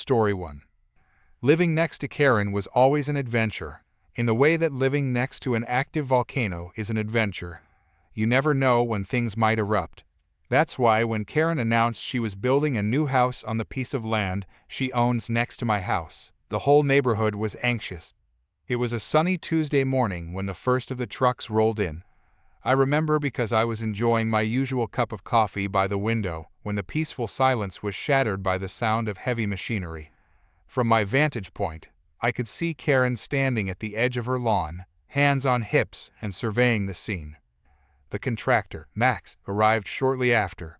Story 1. Living next to Karen was always an adventure, in the way that living next to an active volcano is an adventure. You never know when things might erupt. That's why when Karen announced she was building a new house on the piece of land she owns next to my house, the whole neighborhood was anxious. It was a sunny Tuesday morning when the first of the trucks rolled in. I remember because I was enjoying my usual cup of coffee by the window when the peaceful silence was shattered by the sound of heavy machinery. From my vantage point, I could see Karen standing at the edge of her lawn, hands on hips and surveying the scene. The contractor, Max, arrived shortly after.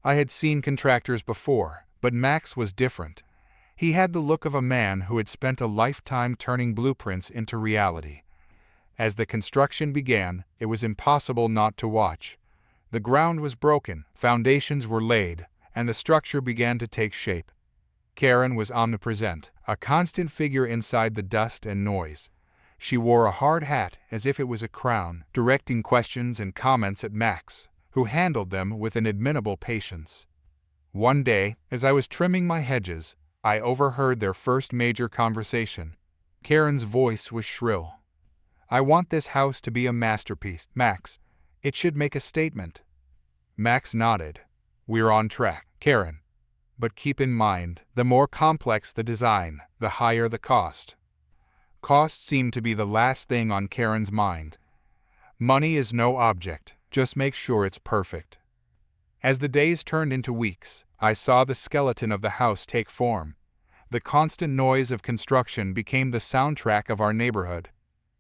I had seen contractors before, but Max was different. He had the look of a man who had spent a lifetime turning blueprints into reality. As the construction began, it was impossible not to watch. The ground was broken, foundations were laid, and the structure began to take shape. Karen was omnipresent, a constant figure inside the dust and noise. She wore a hard hat as if it was a crown, directing questions and comments at Max, who handled them with an admirable patience. One day, as I was trimming my hedges, I overheard their first major conversation. Karen's voice was shrill. "I want this house to be a masterpiece, Max. It should make a statement." Max nodded. "We're on track, Karen. But keep in mind, the more complex the design, the higher the cost." Cost seemed to be the last thing on Karen's mind. Money is no object, just make sure it's perfect. As the days turned into weeks, I saw the skeleton of the house take form. The constant noise of construction became the soundtrack of our neighborhood.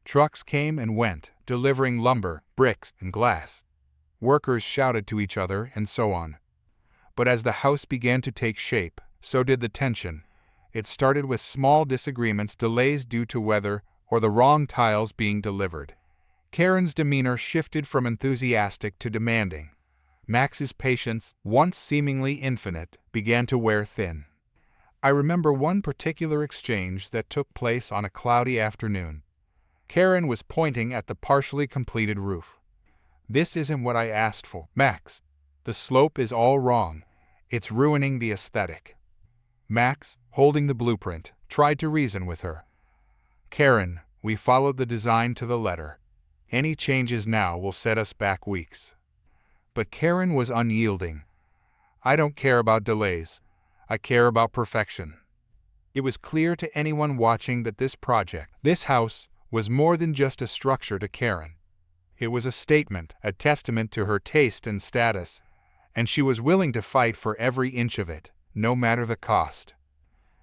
Trucks came and went, delivering lumber, bricks, and glass. Workers shouted to each other, and so on. But as the house began to take shape, so did the tension. It started with small disagreements, delays due to weather, or the wrong tiles being delivered. Karen's demeanor shifted from enthusiastic to demanding. Max's patience, once seemingly infinite, began to wear thin. I remember one particular exchange that took place on a cloudy afternoon. Karen was pointing at the partially completed roof. "This isn't what I asked for, Max. The slope is all wrong. It's ruining the aesthetic." Max, holding the blueprint, tried to reason with her. "Karen, we followed the design to the letter. Any changes now will set us back weeks." But Karen was unyielding. "I don't care about delays. I care about perfection." It was clear to anyone watching that this project, this house, was more than just a structure to Karen. It was a statement, a testament to her taste and status, and she was willing to fight for every inch of it, no matter the cost.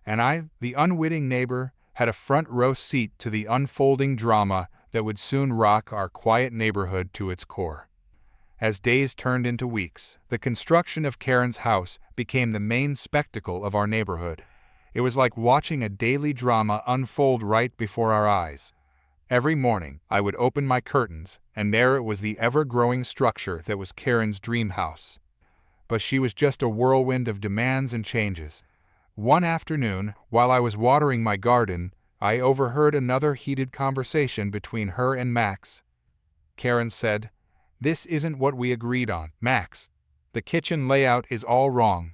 And I, the unwitting neighbor, had a front row seat to the unfolding drama that would soon rock our quiet neighborhood to its core. As days turned into weeks, the construction of Karen's house became the main spectacle of our neighborhood. It was like watching a daily drama unfold right before our eyes. Every morning, I would open my curtains, and there it was, the ever-growing structure that was Karen's dream house. But she was just a whirlwind of demands and changes. One afternoon, while I was watering my garden, I overheard another heated conversation between her and Max. Karen said, "This isn't what we agreed on, Max. The kitchen layout is all wrong.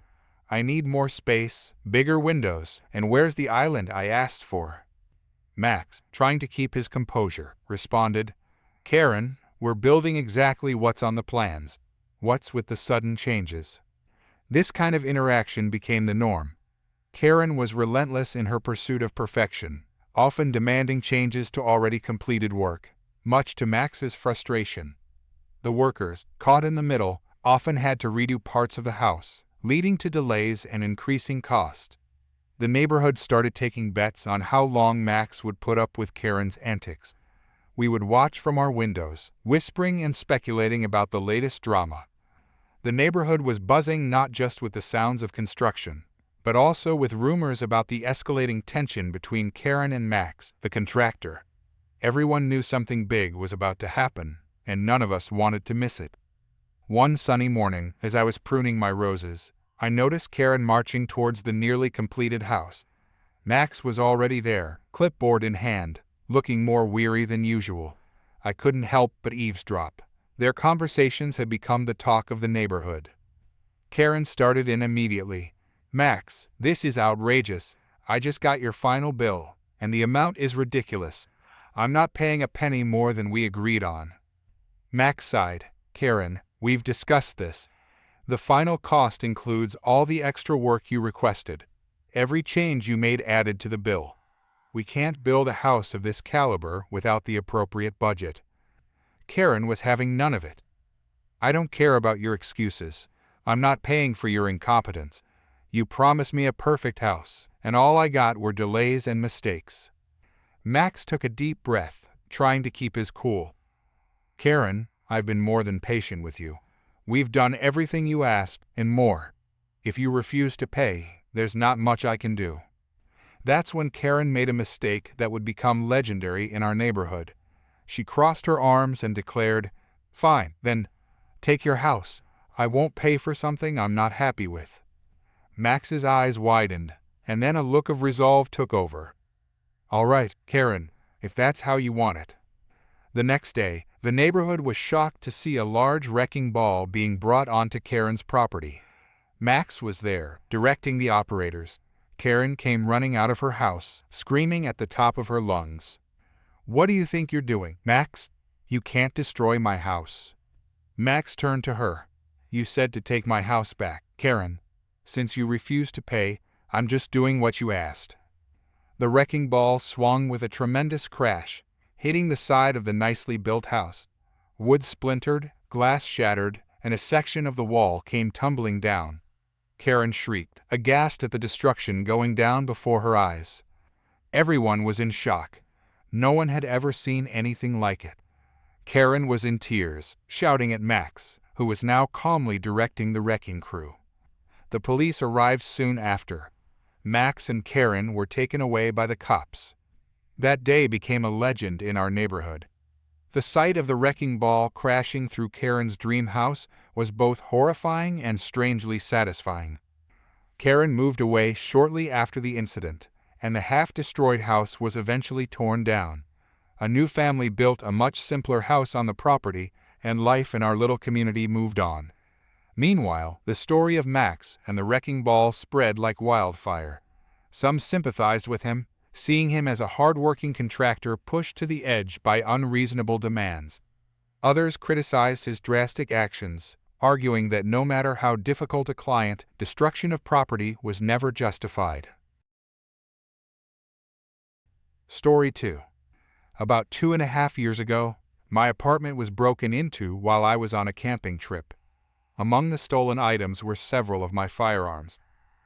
I need more space, bigger windows, and where's the island I asked for?" Max, trying to keep his composure, responded, "Karen, we're building exactly what's on the plans. What's with the sudden changes?" This kind of interaction became the norm. Karen was relentless in her pursuit of perfection, often demanding changes to already completed work, much to Max's frustration. The workers, caught in the middle, often had to redo parts of the house, leading to delays and increasing costs. The neighborhood started taking bets on how long Max would put up with Karen's antics. We would watch from our windows, whispering and speculating about the latest drama. The neighborhood was buzzing not just with the sounds of construction, but also with rumors about the escalating tension between Karen and Max, the contractor. Everyone knew something big was about to happen, and none of us wanted to miss it. One sunny morning, as I was pruning my roses, I noticed Karen marching towards the nearly completed house. Max was already there, clipboard in hand, looking more weary than usual. I couldn't help but eavesdrop. Their conversations had become the talk of the neighborhood. Karen started in immediately. "Max, this is outrageous. I just got your final bill, and the amount is ridiculous. I'm not paying a penny more than we agreed on." Max sighed. "Karen, we've discussed this. The final cost includes all the extra work you requested. Every change you made added to the bill. We can't build a house of this caliber without the appropriate budget." Karen was having none of it. "I don't care about your excuses. I'm not paying for your incompetence. You promised me a perfect house, and all I got were delays and mistakes." Max took a deep breath, trying to keep his cool. "Karen, I've been more than patient with you. We've done everything you asked, and more. If you refuse to pay, there's not much I can do." That's when Karen made a mistake that would become legendary in our neighborhood. She crossed her arms and declared, "Fine, then, take your house. I won't pay for something I'm not happy with." Max's eyes widened, and then a look of resolve took over. "All right, Karen, if that's how you want it." The next day, the neighborhood was shocked to see a large wrecking ball being brought onto Karen's property. Max was there, directing the operators. Karen came running out of her house, screaming at the top of her lungs. "What do you think you're doing, Max? You can't destroy my house." Max turned to her. "You said to take my house back, Karen. Since you refused to pay, I'm just doing what you asked." The wrecking ball swung with a tremendous crash, hitting the side of the nicely built house. Wood splintered, glass shattered, and a section of the wall came tumbling down. Karen shrieked, aghast at the destruction going down before her eyes. Everyone was in shock. No one had ever seen anything like it. Karen was in tears, shouting at Max, who was now calmly directing the wrecking crew. The police arrived soon after. Max and Karen were taken away by the cops. That day became a legend in our neighborhood. The sight of the wrecking ball crashing through Karen's dream house was both horrifying and strangely satisfying. Karen moved away shortly after the incident, and the half-destroyed house was eventually torn down. A new family built a much simpler house on the property, and life in our little community moved on. Meanwhile, the story of Max and the wrecking ball spread like wildfire. Some sympathized with him, seeing him as a hard-working contractor pushed to the edge by unreasonable demands. Others criticized his drastic actions, arguing that no matter how difficult a client, destruction of property was never justified. Story 2. About 2.5 years ago, my apartment was broken into while I was on a camping trip. Among the stolen items were several of my firearms.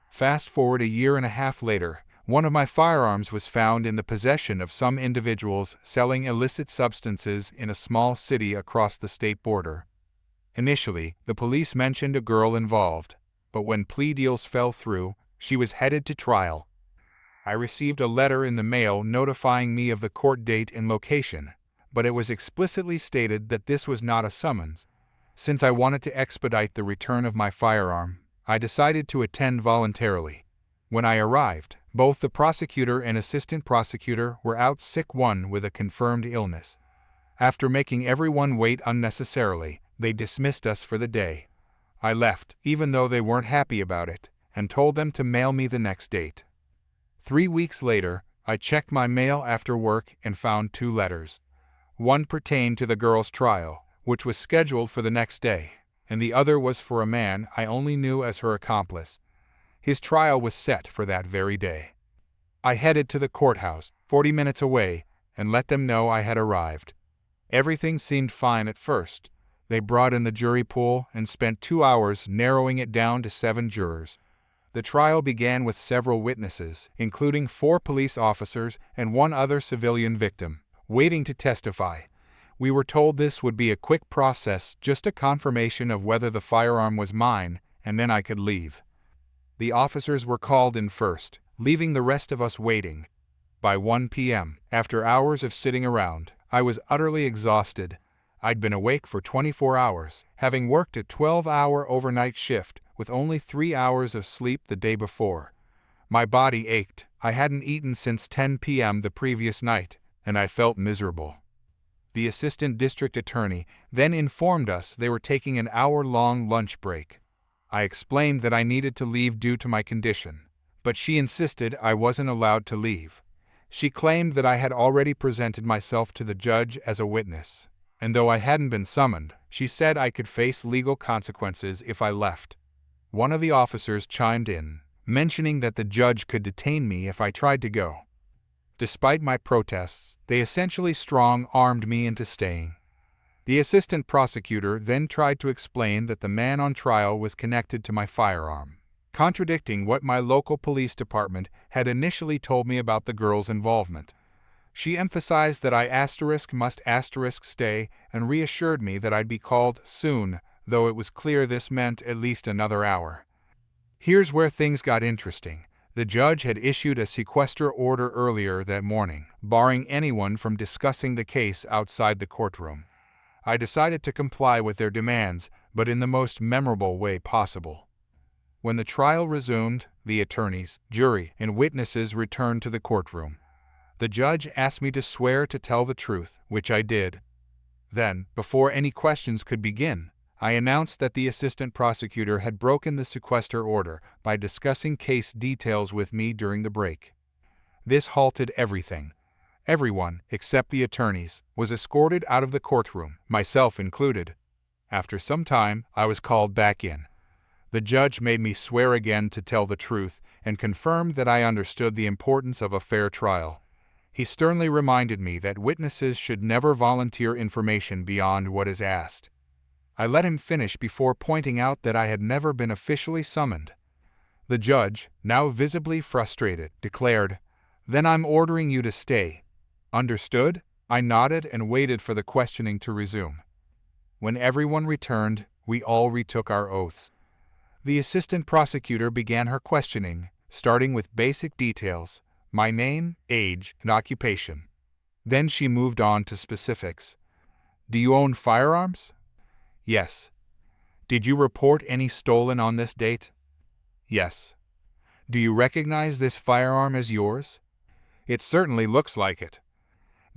Fast forward 1.5 years later, one of my firearms was found in the possession of some individuals selling illicit substances in a small city across the state border. Initially, the police mentioned a girl involved, but when plea deals fell through, she was headed to trial. I received a letter in the mail notifying me of the court date and location, but it was explicitly stated that this was not a summons. Since I wanted to expedite the return of my firearm, I decided to attend voluntarily. When I arrived, both the prosecutor and assistant prosecutor were out sick, one with a confirmed illness. After making everyone wait unnecessarily, they dismissed us for the day. I left, even though they weren't happy about it, and told them to mail me the next date. 3 weeks later, I checked my mail after work and found 2 letters. One pertained to the girl's trial, which was scheduled for the next day, and the other was for a man I only knew as her accomplice. His trial was set for that very day. I headed to the courthouse, 40 minutes away, and let them know I had arrived. Everything seemed fine at first. They brought in the jury pool and spent 2 hours narrowing it down to 7 jurors. The trial began with several witnesses, including 4 police officers and 1 other civilian victim, waiting to testify. We were told this would be a quick process, just a confirmation of whether the firearm was mine, and then I could leave. The officers were called in first, leaving the rest of us waiting. By 1 p.m., after hours of sitting around, I was utterly exhausted. I'd been awake for 24 hours, having worked a 12-hour overnight shift with only 3 hours of sleep the day before. My body ached. I hadn't eaten since 10 p.m. the previous night, and I felt miserable. The assistant district attorney then informed us they were taking an hour-long lunch break. I explained that I needed to leave due to my condition. but she insisted I wasn't allowed to leave. She claimed that I had already presented myself to the judge as a witness, and though I hadn't been summoned, she said I could face legal consequences if I left. One of the officers chimed in, mentioning that the judge could detain me if I tried to go. Despite my protests, they essentially strong-armed me into staying. The assistant prosecutor then tried to explain that the man on trial was connected to my firearm, contradicting what my local police department had initially told me about the girl's involvement. She emphasized that I must stay and reassured me that I'd be called soon, though it was clear this meant at least another hour. Here's where things got interesting. The judge had issued a sequester order earlier that morning, barring anyone from discussing the case outside the courtroom. I decided to comply with their demands, but in the most memorable way possible. When the trial resumed, the attorneys, jury, and witnesses returned to the courtroom. The judge asked me to swear to tell the truth, which I did. Then, before any questions could begin, I announced that the assistant prosecutor had broken the sequester order by discussing case details with me during the break. This halted everything. Everyone, except the attorneys, was escorted out of the courtroom, myself included. After some time, I was called back in. The judge made me swear again to tell the truth and confirmed that I understood the importance of a fair trial. He sternly reminded me that witnesses should never volunteer information beyond what is asked. I let him finish before pointing out that I had never been officially summoned. The judge, now visibly frustrated, declared, "Then I'm ordering you to stay." Understood? I nodded and waited for the questioning to resume. When everyone returned, we all retook our oaths. The assistant prosecutor began her questioning, starting with basic details: my name, age, and occupation. Then she moved on to specifics. "Do you own firearms?" "Yes." "Did you report any stolen on this date?" "Yes." "Do you recognize this firearm as yours?" "It certainly looks like it."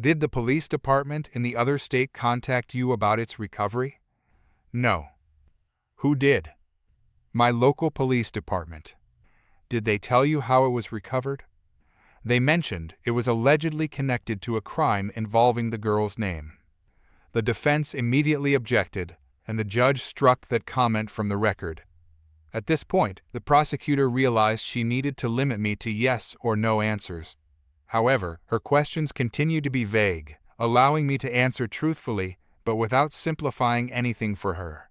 "Did the police department in the other state contact you about its recovery?" "No." "Who did?" "My local police department." "Did they tell you how it was recovered?" "They mentioned it was allegedly connected to a crime involving the girl's name." The defense immediately objected, and the judge struck that comment from the record. At this point, the prosecutor realized she needed to limit me to yes or no answers. However, her questions continued to be vague, allowing me to answer truthfully but without simplifying anything for her.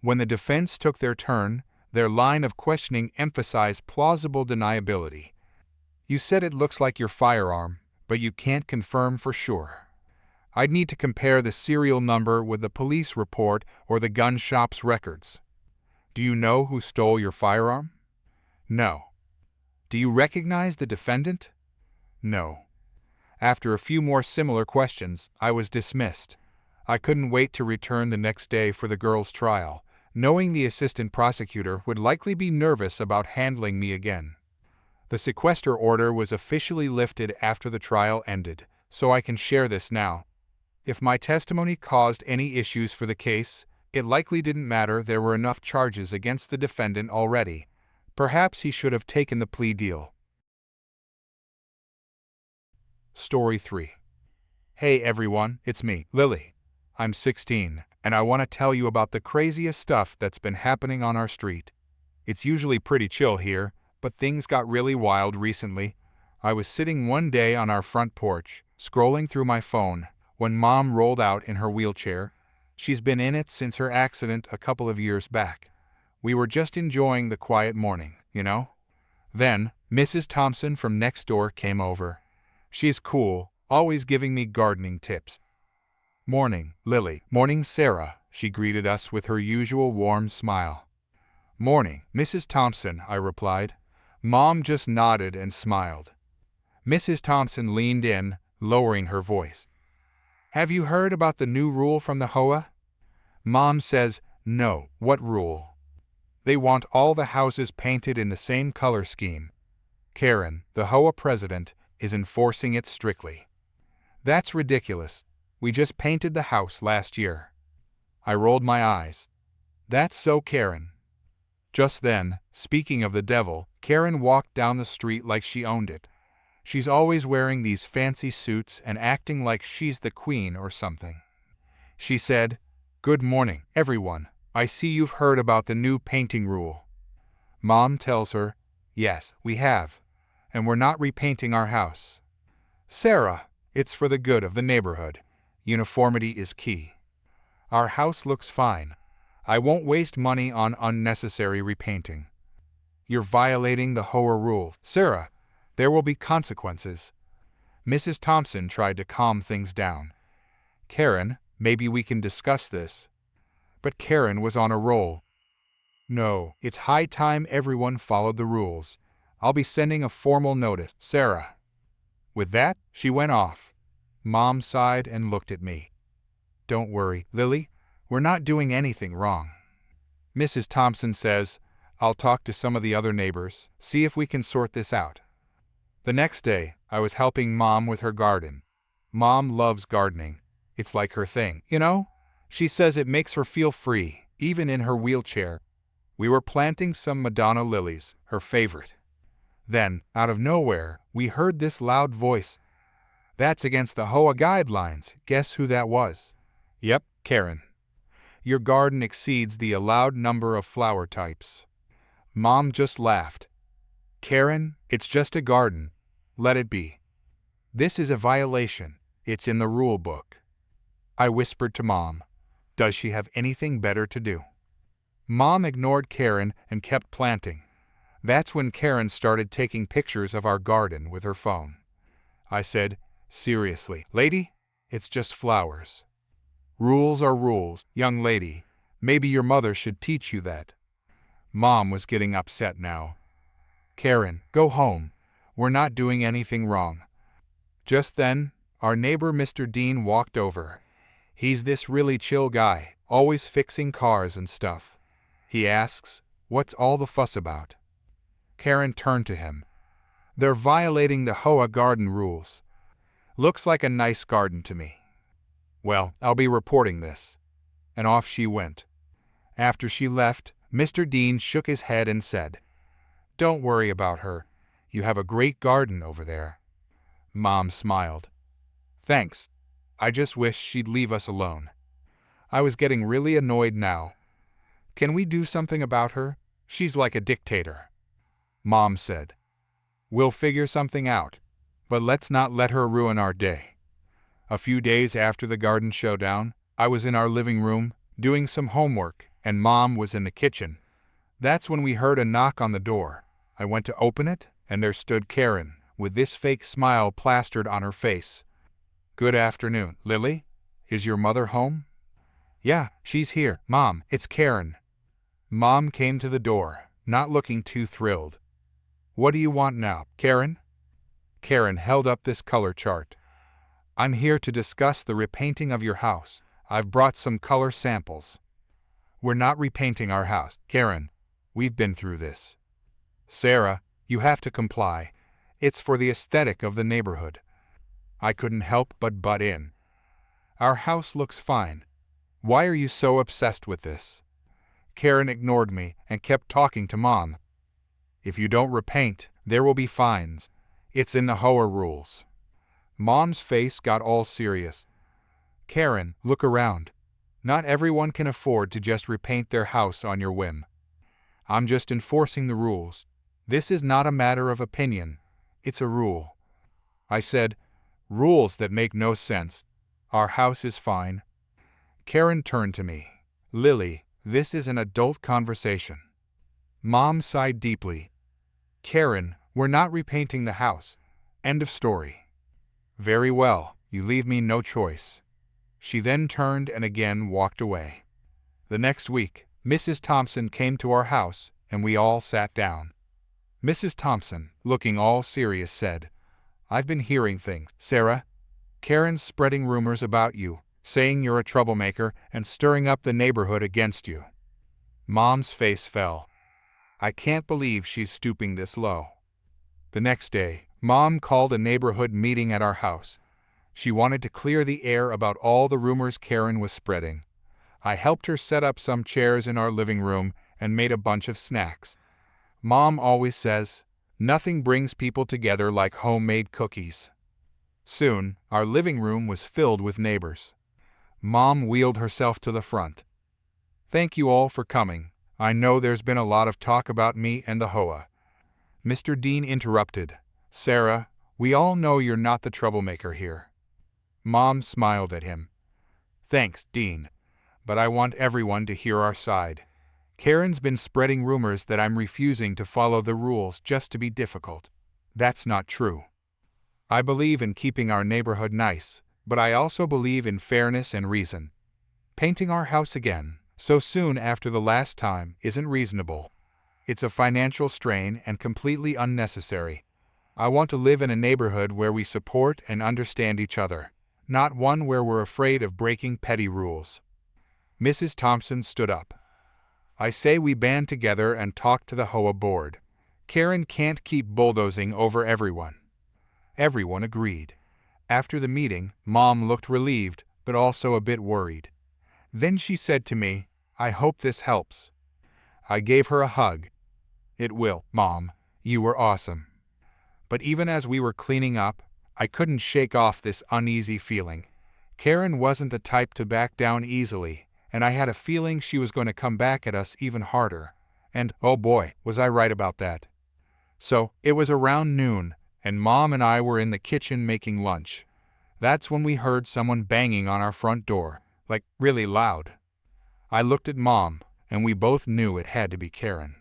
When the defense took their turn, their line of questioning emphasized plausible deniability. "You said it looks like your firearm, but you can't confirm for sure." "I'd need to compare the serial number with the police report or the gun shop's records." "Do you know who stole your firearm?" "No." "Do you recognize the defendant?" "No." After a few more similar questions, I was dismissed. I couldn't wait to return the next day for the girl's trial, knowing the assistant prosecutor would likely be nervous about handling me again. The sequester order was officially lifted after the trial ended, so I can share this now. If my testimony caused any issues for the case, it likely didn't matter. There were enough charges against the defendant already. Perhaps he should have taken the plea deal. Story 3. Hey everyone, it's me, Lily. I'm 16, and I want to tell you about the craziest stuff that's been happening on our street. It's usually pretty chill here, but things got really wild recently. I was sitting one day on our front porch, scrolling through my phone, when Mom rolled out in her wheelchair. She's been in it since her accident a couple of years back. We were just enjoying the quiet morning, you know? Then, Mrs. Thompson from next door came over. She's cool, always giving me gardening tips. "Morning, Lily." "Morning, Sarah," she greeted us with her usual warm smile. "Morning, Mrs. Thompson," I replied. Mom just nodded and smiled. Mrs. Thompson leaned in, lowering her voice. "Have you heard about the new rule from the HOA?" Mom says, "No, what rule?" "They want all the houses painted in the same color scheme. Karen, the HOA president, is enforcing it strictly." "That's ridiculous. We just painted the house last year." I rolled my eyes. "That's so Karen." Just then, Speaking of the devil, Karen walked down the street like she owned it. She's always wearing these fancy suits and acting like she's the queen or something. She said, "Good morning, everyone. I see you've heard about the new painting rule." Mom tells her, "Yes, we have. And we're not repainting our house." "Sarah, it's for the good of the neighborhood. Uniformity is key. Our house looks fine. I won't waste money on unnecessary repainting." "You're violating the HOA rule, Sarah. There will be consequences." Mrs. Thompson tried to calm things down. "Karen, maybe we can discuss this." But Karen was on a roll. "No, it's high time everyone followed the rules. I'll be sending a formal notice, Sarah." With that, she went off. Mom sighed and looked at me. "Don't worry, Lily. We're not doing anything wrong." Mrs. Thompson says, "I'll talk to some of the other neighbors, see if we can sort this out." The next day, I was helping Mom with her garden. Mom loves gardening. It's like her thing, you know? She says it makes her feel free, even in her wheelchair. We were planting some Madonna lilies, her favorite. Then, out of nowhere, we heard this loud voice. "That's against the HOA guidelines. Guess who that was?" "Yep, Karen. Your garden exceeds the allowed number of flower types." Mom just laughed. "Karen, it's just a garden. Let it be." "This is a violation. It's in the rule book." I whispered to Mom, "Does she have anything better to do?" Mom ignored Karen and kept planting. That's when Karen started taking pictures of our garden with her phone. I said, "Seriously, lady? It's just flowers." "Rules are rules, young lady. Maybe your mother should teach you that." Mom was getting upset now. "Karen, go home. We're not doing anything wrong." Just then, our neighbor Mr. Dean walked over. He's this really chill guy, always fixing cars and stuff. He asks, "What's all the fuss about?" Karen turned to him. "They're violating the HOA garden rules. Looks like a nice garden to me." "Well, I'll be reporting this." And off she went. After she left, Mr. Dean shook his head and said, "Don't worry about her. You have a great garden over there." Mom smiled. "Thanks. I just wish she'd leave us alone." I was getting really annoyed now. "Can we do something about her? She's like a dictator." Mom said, "We'll figure something out, but let's not let her ruin our day." A few days after the garden showdown, I was in our living room, doing some homework, and Mom was in the kitchen. That's when we heard a knock on the door. I went to open it, and there stood Karen, with this fake smile plastered on her face. "Good afternoon, Lily. Is your mother home?" "Yeah, she's here, Mom. It's Karen." Mom came to the door, not looking too thrilled. "What do you want now, Karen?" Karen held up this color chart. "I'm here to discuss the repainting of your house. I've brought some color samples." "We're not repainting our house, Karen. We've been through this." "Sarah, you have to comply. It's for the aesthetic of the neighborhood." I couldn't help but butt in. "Our house looks fine. Why are you so obsessed with this?" Karen ignored me and kept talking to Mom. "If you don't repaint, there will be fines. It's in the HOA rules." Mom's face got all serious. "Karen, look around. Not everyone can afford to just repaint their house on your whim. I'm just enforcing the rules. This is not a matter of opinion. It's a rule." I said, "Rules that make no sense. Our house is fine." Karen turned to me. "Lily, this is an adult conversation." Mom sighed deeply. "Karen, we're not repainting the house. End of story." "Very well, you leave me no choice." She then turned and again walked away. The next week, Mrs. Thompson came to our house, and we all sat down. Mrs. Thompson, looking all serious, said, "I've been hearing things, Sarah. Karen's spreading rumors about you, saying you're a troublemaker and stirring up the neighborhood against you." Mom's face fell. I can't believe she's stooping this low. The next day, Mom called a neighborhood meeting at our house. She wanted to clear the air about all the rumors Karen was spreading. I helped her set up some chairs in our living room and made a bunch of snacks. Mom always says, nothing brings people together like homemade cookies. Soon, our living room was filled with neighbors. Mom wheeled herself to the front. Thank you all for coming. I know there's been a lot of talk about me and the Hoa. Mr. Dean interrupted. Sarah, we all know you're not the troublemaker here. Mom smiled at him. Thanks, Dean. But I want everyone to hear our side. Karen's been spreading rumors that I'm refusing to follow the rules just to be difficult. That's not true. I believe in keeping our neighborhood nice, but I also believe in fairness and reason. Painting our house again, so soon after the last time, isn't reasonable. It's a financial strain and completely unnecessary. I want to live in a neighborhood where we support and understand each other, not one where we're afraid of breaking petty rules. Mrs. Thompson stood up. I say we band together and talk to the Hoa board. Karen can't keep bulldozing over everyone. Everyone agreed. After the meeting, Mom looked relieved, but also a bit worried. Then she said to me, I hope this helps. I gave her a hug. It will, Mom. You were awesome. But even as we were cleaning up, I couldn't shake off this uneasy feeling. Karen wasn't the type to back down easily, and I had a feeling she was going to come back at us even harder. And, oh boy, was I right about that. So, it was around noon, and Mom and I were in the kitchen making lunch. That's when we heard someone banging on our front door, like really loud. I looked at Mom, and we both knew it had to be Karen.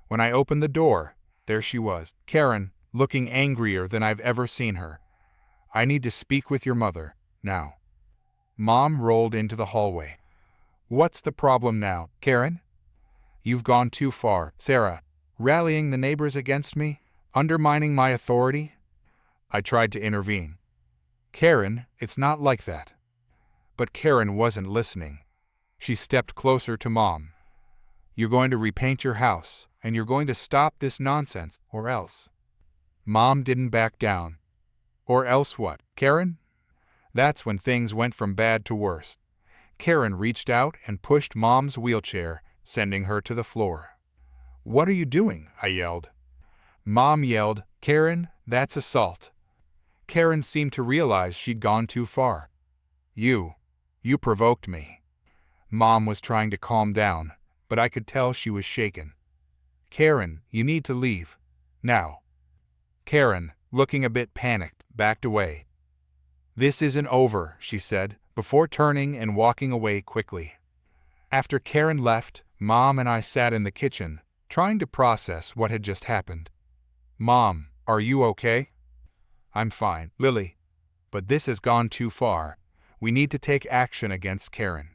When I opened the door, there she was, Karen, looking angrier than I've ever seen her. I need to speak with your mother, now. Mom rolled into the hallway. What's the problem now, Karen? You've gone too far, Sarah. Rallying the neighbors against me? Undermining my authority? I tried to intervene. Karen, it's not like that. But Karen wasn't listening. She stepped closer to Mom. You're going to repaint your house, and you're going to stop this nonsense, or else. Mom didn't back down. Or else what, Karen? That's when things went from bad to worse. Karen reached out and pushed Mom's wheelchair, sending her to the floor. What are you doing? I yelled. Mom yelled, Karen, that's assault. Karen seemed to realize she'd gone too far. You provoked me. Mom was trying to calm down, but I could tell she was shaken. Karen, you need to leave. Now. Karen, looking a bit panicked, backed away. This isn't over, she said, before turning and walking away quickly. After Karen left, Mom and I sat in the kitchen, trying to process what had just happened. Mom, are you okay? I'm fine, Lily. But this has gone too far. We need to take action against Karen.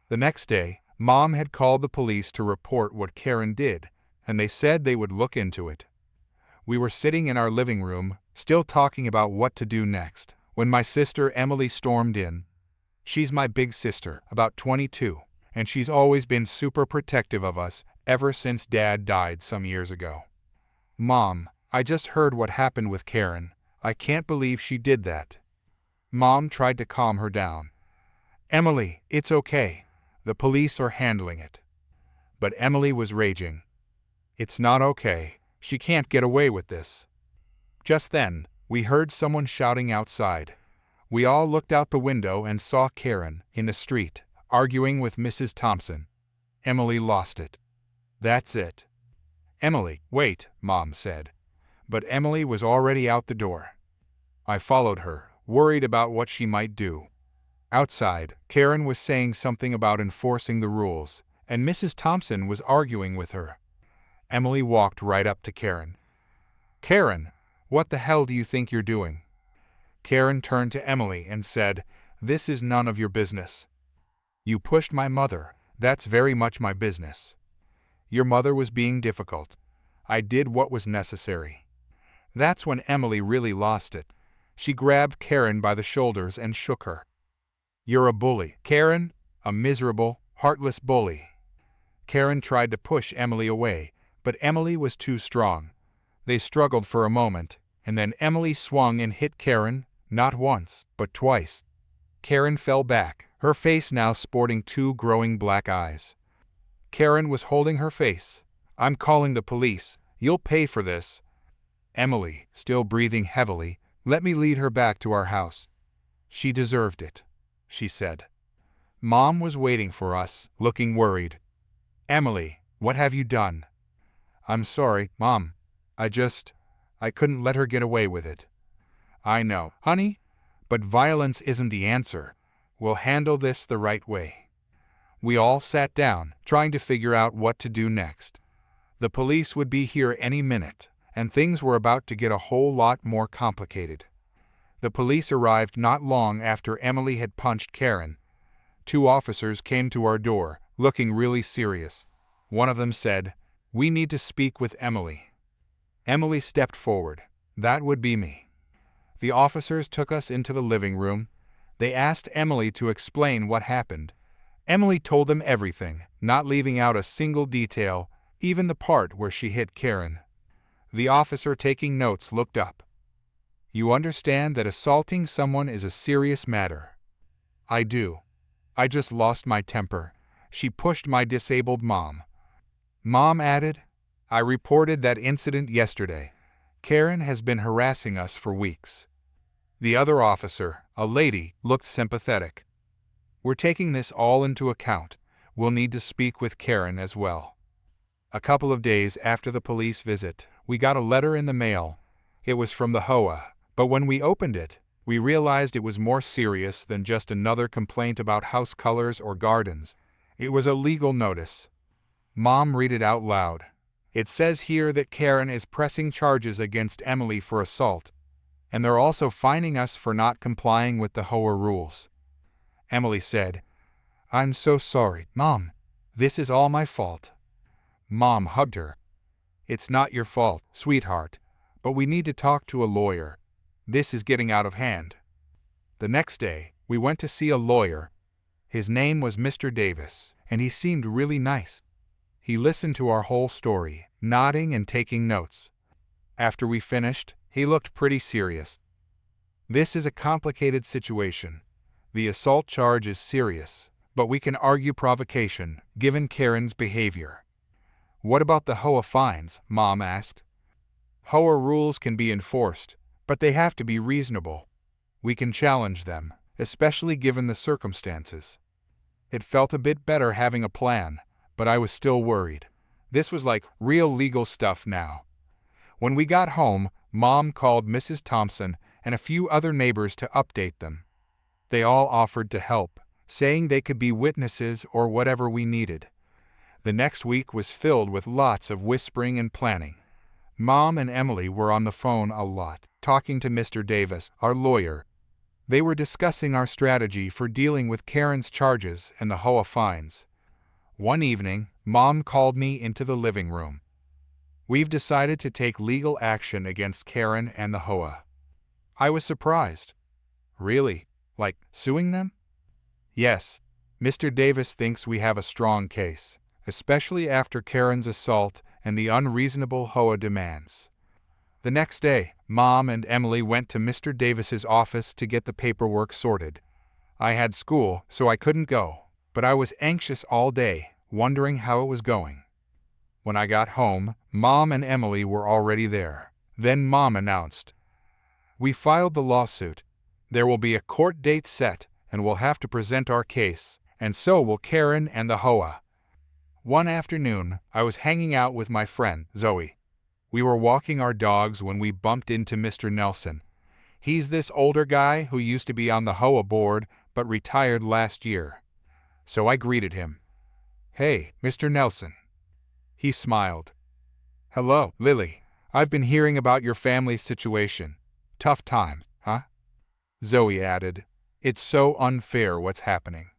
The next day, Mom had called the police to report what Karen did, and they said they would look into it. We were sitting in our living room, still talking about what to do next, when my sister Emily stormed in. She's my big sister, about 22, and she's always been super protective of us ever since Dad died some years ago. Mom, I just heard what happened with Karen. I can't believe she did that. Mom tried to calm her down. Emily, it's okay. The police are handling it. But Emily was raging. It's not okay. She can't get away with this. Just then, we heard someone shouting outside. We all looked out the window and saw Karen, in the street, arguing with Mrs. Thompson. Emily lost it. That's it. Emily, wait, Mom said. But Emily was already out the door. I followed her, worried about what she might do. Outside, Karen was saying something about enforcing the rules, and Mrs. Thompson was arguing with her. Emily walked right up to Karen. Karen, what the hell do you think you're doing? Karen turned to Emily and said, This is none of your business. You pushed my mother. That's very much my business. Your mother was being difficult. I did what was necessary. That's when Emily really lost it. She grabbed Karen by the shoulders and shook her. You're a bully, Karen, a miserable, heartless bully. Karen tried to push Emily away, but Emily was too strong. They struggled for a moment, and then Emily swung and hit Karen, not once, but twice. Karen fell back, her face now sporting two growing black eyes. Karen was holding her face. I'm calling the police. You'll pay for this. Emily, still breathing heavily, let me lead her back to our house. She deserved it, she said. Mom was waiting for us, looking worried. Emily, what have you done? I'm sorry, Mom. I couldn't let her get away with it. I know, honey, but violence isn't the answer. We'll handle this the right way. We all sat down, trying to figure out what to do next. The police would be here any minute, and things were about to get a whole lot more complicated. The police arrived not long after Emily had punched Karen. 2 officers came to our door, looking really serious. One of them said, "We need to speak with Emily." Emily stepped forward. That would be me. The officers took us into the living room. They asked Emily to explain what happened. Emily told them everything, not leaving out a single detail, even the part where she hit Karen. The officer taking notes looked up. You understand that assaulting someone is a serious matter. I do. I just lost my temper. She pushed my disabled mom. Mom added, I reported that incident yesterday. Karen has been harassing us for weeks. The other officer, a lady, looked sympathetic. We're taking this all into account. We'll need to speak with Karen as well. A couple of days after the police visit, we got a letter in the mail. It was from the HOA, but when we opened it, we realized it was more serious than just another complaint about house colors or gardens. It was a legal notice. Mom read it out loud. It says here that Karen is pressing charges against Emily for assault, and they're also fining us for not complying with the HOA rules. Emily said, I'm so sorry, Mom. This is all my fault. Mom hugged her. It's not your fault, sweetheart, but we need to talk to a lawyer. This is getting out of hand. The next day, we went to see a lawyer. His name was Mr. Davis, and he seemed really nice. He listened to our whole story, nodding and taking notes. After we finished, he looked pretty serious. This is a complicated situation. The assault charge is serious, but we can argue provocation, given Karen's behavior. What about the HOA fines? Mom asked. HOA rules can be enforced, but they have to be reasonable. We can challenge them, especially given the circumstances. It felt a bit better having a plan, but I was still worried. This was like real legal stuff now. When we got home, Mom called Mrs. Thompson and a few other neighbors to update them. They all offered to help, saying they could be witnesses or whatever we needed. The next week was filled with lots of whispering and planning. Mom and Emily were on the phone a lot, talking to Mr. Davis, our lawyer. They were discussing our strategy for dealing with Karen's charges and the HOA fines. One evening, Mom called me into the living room. We've decided to take legal action against Karen and the HOA. I was surprised. Really? Like suing them? Yes. Mr. Davis thinks we have a strong case, especially after Karen's assault and the unreasonable HOA demands. The next day, Mom and Emily went to Mr. Davis's office to get the paperwork sorted. I had school, so I couldn't go, but I was anxious all day, wondering how it was going. When I got home, Mom and Emily were already there. Then Mom announced, We filed the lawsuit. There will be a court date set, and we'll have to present our case, and so will Karen and the HOA. One afternoon, I was hanging out with my friend, Zoe. We were walking our dogs when we bumped into Mr. Nelson. He's this older guy who used to be on the HOA board, but retired last year. So I greeted him. Hey, Mr. Nelson. He smiled. Hello, Lily. I've been hearing about your family's situation. Tough time, huh? Zoe added. It's so unfair what's happening.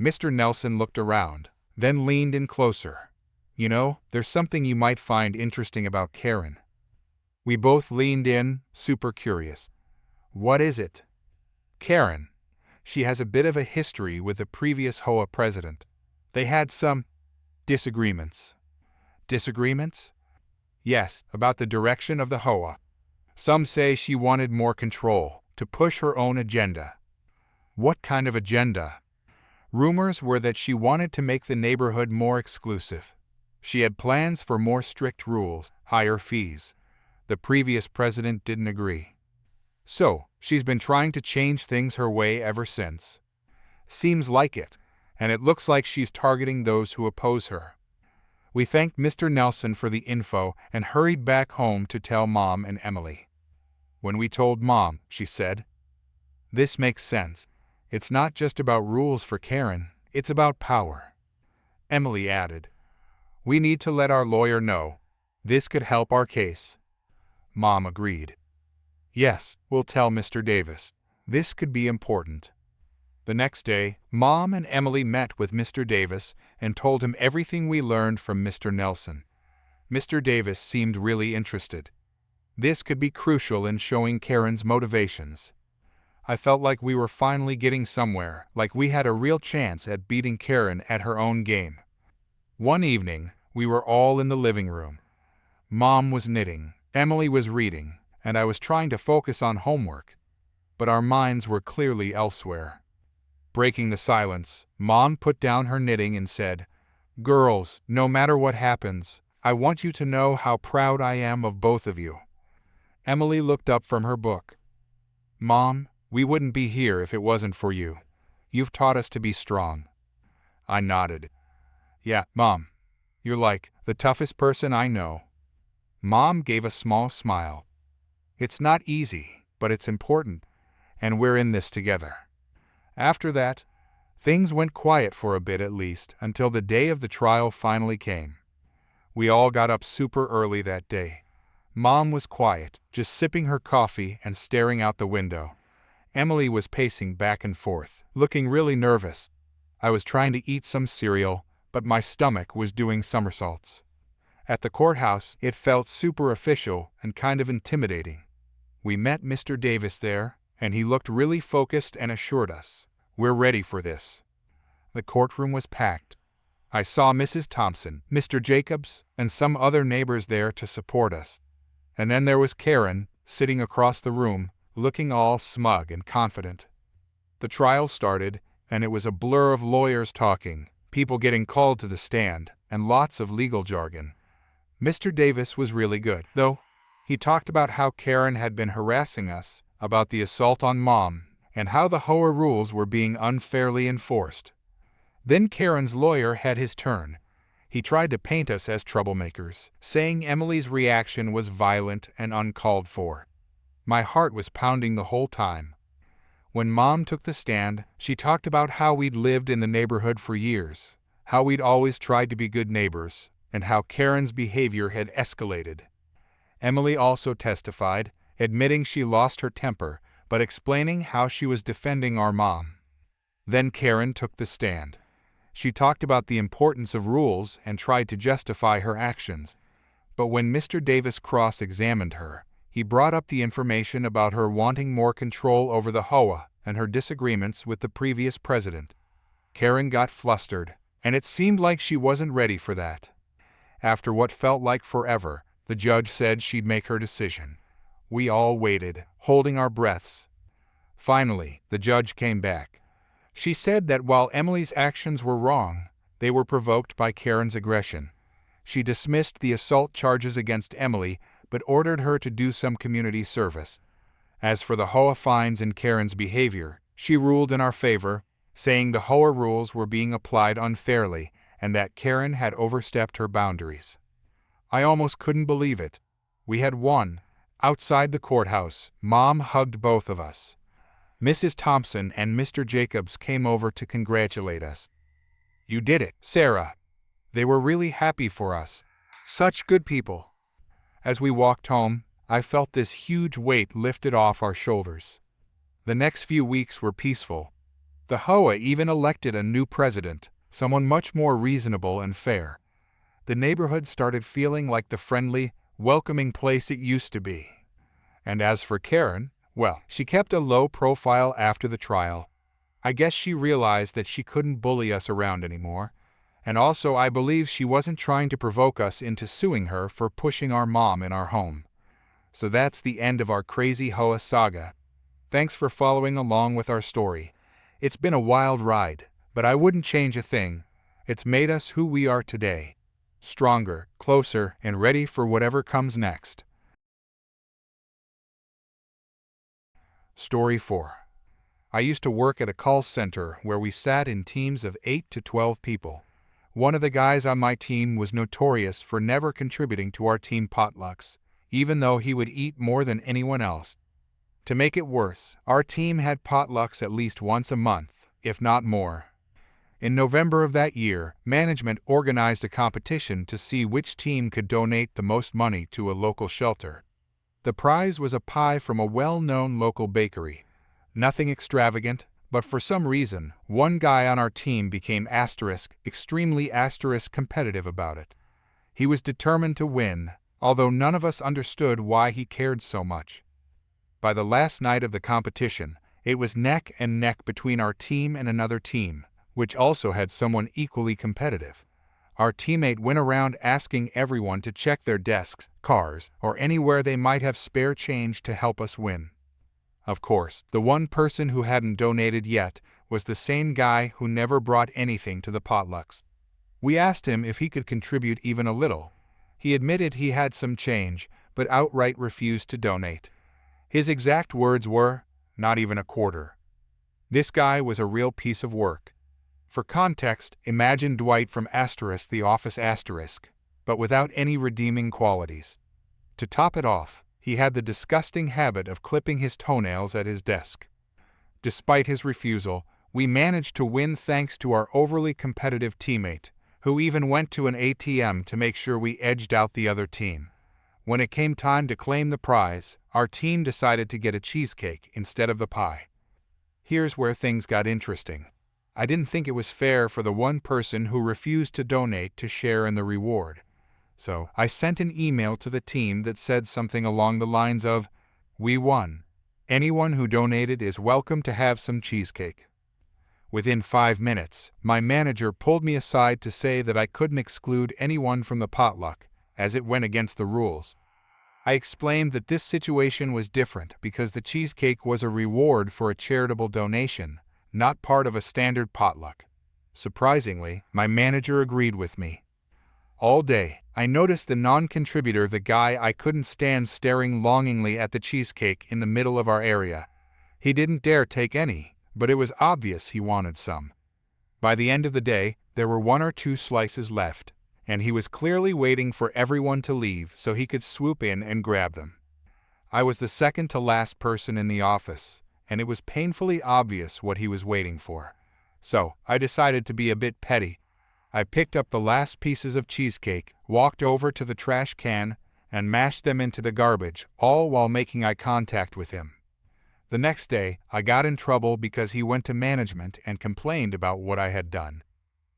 Mr. Nelson looked around, then leaned in closer. You know, there's something you might find interesting about Karen. We both leaned in, super curious. What is it? Karen. She has a bit of a history with the previous HOA president. They had some disagreements. Disagreements? Yes, about the direction of the HOA. Some say she wanted more control, to push her own agenda. What kind of agenda? Rumors were that she wanted to make the neighborhood more exclusive. She had plans for more strict rules, higher fees. The previous president didn't agree. So, she's been trying to change things her way ever since. Seems like it, and it looks like she's targeting those who oppose her. We thanked Mr. Nelson for the info and hurried back home to tell Mom and Emily. When we told Mom, she said, "This makes sense. It's not just about rules for Karen, it's about power." Emily added, "We need to let our lawyer know. This could help our case." Mom agreed. "Yes, we'll tell Mr. Davis. This could be important." The next day, Mom and Emily met with Mr. Davis and told him everything we learned from Mr. Nelson. Mr. Davis seemed really interested. This could be crucial in showing Karen's motivations. I felt like we were finally getting somewhere, like we had a real chance at beating Karen at her own game. One evening, we were all in the living room. Mom was knitting, Emily was reading, and I was trying to focus on homework. But our minds were clearly elsewhere. Breaking the silence, Mom put down her knitting and said, "Girls, no matter what happens, I want you to know how proud I am of both of you." Emily looked up from her book. "Mom, we wouldn't be here if it wasn't for you. You've taught us to be strong." I nodded. "Yeah, Mom, you're like the toughest person I know." Mom gave a small smile. "It's not easy, but it's important, and we're in this together." After that, things went quiet for a bit at least, until the day of the trial finally came. We all got up super early that day. Mom was quiet, just sipping her coffee and staring out the window. Emily was pacing back and forth, looking really nervous. I was trying to eat some cereal, but my stomach was doing somersaults. At the courthouse, it felt super official and kind of intimidating. We met Mr. Davis there, and he looked really focused and assured us, "We're ready for this." The courtroom was packed. I saw Mrs. Thompson, Mr. Jacobs, and some other neighbors there to support us. And then there was Karen, sitting across the room, looking all smug and confident. The trial started, and it was a blur of lawyers talking, people getting called to the stand, and lots of legal jargon. Mr. Davis was really good, though. He talked about how Karen had been harassing us, about the assault on Mom, and how the HOA rules were being unfairly enforced. Then Karen's lawyer had his turn. He tried to paint us as troublemakers, saying Emily's reaction was violent and uncalled for. My heart was pounding the whole time. When Mom took the stand, she talked about how we'd lived in the neighborhood for years, how we'd always tried to be good neighbors, and how Karen's behavior had escalated. Emily also testified, admitting she lost her temper, but explaining how she was defending our mom. Then Karen took the stand. She talked about the importance of rules and tried to justify her actions. But when Mr. Davis cross-examined her, he brought up the information about her wanting more control over the HOA and her disagreements with the previous president. Karen got flustered, and it seemed like she wasn't ready for that. After what felt like forever, the judge said she'd make her decision. We all waited, holding our breaths. Finally, the judge came back. She said that while Emily's actions were wrong, they were provoked by Karen's aggression. She dismissed the assault charges against Emily, but ordered her to do some community service. As for the HOA fines and Karen's behavior, she ruled in our favor, saying the HOA rules were being applied unfairly and that Karen had overstepped her boundaries. I almost couldn't believe it. We had won. Outside the courthouse, Mom hugged both of us. Mrs. Thompson and Mr. Jacobs came over to congratulate us. "You did it, Sarah." They were really happy for us. Such good people. As we walked home, I felt this huge weight lifted off our shoulders. The next few weeks were peaceful. The HOA even elected a new president, someone much more reasonable and fair. The neighborhood started feeling like the friendly, welcoming place it used to be. And as for Karen, well, she kept a low profile after the trial. I guess she realized that she couldn't bully us around anymore. And also I believe she wasn't trying to provoke us into suing her for pushing our mom in our home. So that's the end of our crazy HOA saga. Thanks for following along with our story. It's been a wild ride, but I wouldn't change a thing. It's made us who we are today. stronger, closer, and ready for whatever comes next. Story 4. I used to work at a call center where we sat in teams of 8 to 12 people. One of the guys on my team was notorious for never contributing to our team potlucks, even though he would eat more than anyone else. To make it worse, our team had potlucks at least once a month, if not more. In November of that year, management organized a competition to see which team could donate the most money to a local shelter. The prize was a pie from a well-known local bakery. Nothing extravagant, but for some reason, one guy on our team became extremely competitive about it. He was determined to win, although none of us understood why he cared so much. By the last night of the competition, it was neck and neck between our team and another team, which also had someone equally competitive. Our teammate went around asking everyone to check their desks, cars, or anywhere they might have spare change to help us win. Of course, the one person who hadn't donated yet was the same guy who never brought anything to the potlucks. We asked him if he could contribute even a little. He admitted he had some change, but outright refused to donate. His exact words were, "Not even a quarter." This guy was a real piece of work. For context, imagine Dwight from The Office but without any redeeming qualities. To top it off, he had the disgusting habit of clipping his toenails at his desk. Despite his refusal, we managed to win thanks to our overly competitive teammate, who even went to an ATM to make sure we edged out the other team. When it came time to claim the prize, our team decided to get a cheesecake instead of the pie. Here's where things got interesting. I didn't think it was fair for the one person who refused to donate to share in the reward. So I sent an email to the team that said something along the lines of, "We won. Anyone who donated is welcome to have some cheesecake." Within 5 minutes, my manager pulled me aside to say that I couldn't exclude anyone from the potluck, as it went against the rules. I explained that this situation was different because the cheesecake was a reward for a charitable donation, not part of a standard potluck. Surprisingly, my manager agreed with me. All day, I noticed the non-contributor, the guy I couldn't stand, staring longingly at the cheesecake in the middle of our area. He didn't dare take any, but it was obvious he wanted some. By the end of the day, there were 1 or 2 slices left, and he was clearly waiting for everyone to leave so he could swoop in and grab them. I was the second to last person in the office, and it was painfully obvious what he was waiting for. So, I decided to be a bit petty. I picked up the last pieces of cheesecake, walked over to the trash can, and mashed them into the garbage, all while making eye contact with him. The next day, I got in trouble because he went to management and complained about what I had done.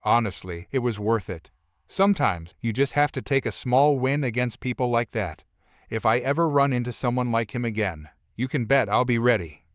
Honestly, it was worth it. Sometimes, you just have to take a small win against people like that. If I ever run into someone like him again, you can bet I'll be ready.